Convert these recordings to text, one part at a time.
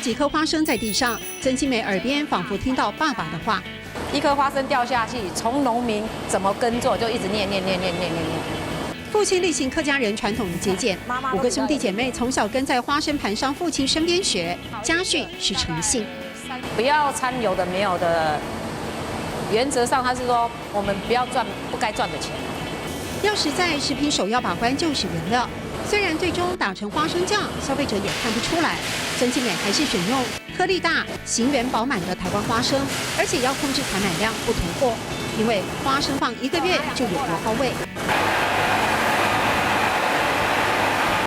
几颗花生在地上，曾庆美耳边仿佛听到爸爸的话：一颗花生掉下去，从农民怎么耕作，就一直念。父亲力行客家人传统的节俭，5个兄弟姐妹从小跟在花生盘商父亲身边学，家训是诚信，不要掺有的没有的。原则上，他是说我们不要赚不该赚的钱。要实在，食品首要把关就是原料。虽然最终打成花生酱，消费者也看不出来，曾庆美还是选用颗粒大、形圆饱满的台湾花生，而且要控制采买量，不囤货，因为花生放1个月就有油耗味。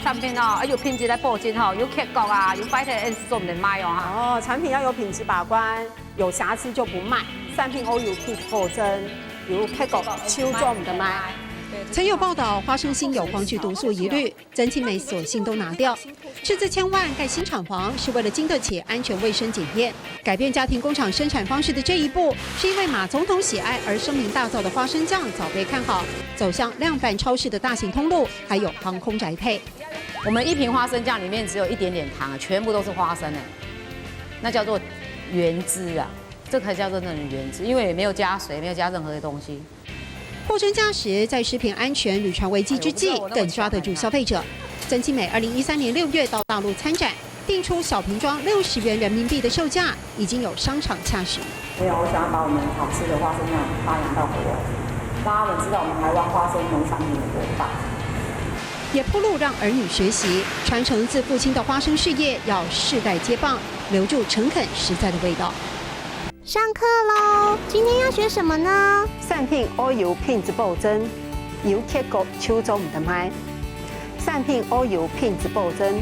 产品有品质来保证有客国啊，有摆在 N 做唔能卖哦产品要有品质把关，有瑕疵就不卖。产品有品保证，有客国手做唔得卖。曾有报道花生芯有黄曲毒素疑虑，曾庆美索性都拿掉。斥资千万盖新厂房，是为了经得起安全卫生检验。改变家庭工厂生产方式的这一步，是因为马总统喜爱而声名大噪的花生酱早被看好，走向量贩超市的大型通路，还有航空宅配。我们1瓶花生酱里面只有1点点糖，全部都是花生的，那叫做原汁啊，这才叫做那种原汁，因为也没有加水，没有加任何的东西。货真价实，在食品安全屡传危机之际，更抓得住消费者。曾庆美2013年6月到大陆参展，定出小瓶装60元人民币的售价，已经有商场洽询。没有，我想要把我们好吃的花生酱发扬到国外，让他们知道我们台湾花生农产品有多棒。也铺路让儿女学习，传承自父亲的花生事业，要世代接棒，留住诚恳实在的味道。上课喽！今天要学什么呢？产品有品质保证，有客国手做唔得卖。产品有品质保证，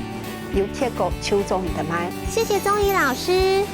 有客国手做唔得卖。谢谢宗仪老师。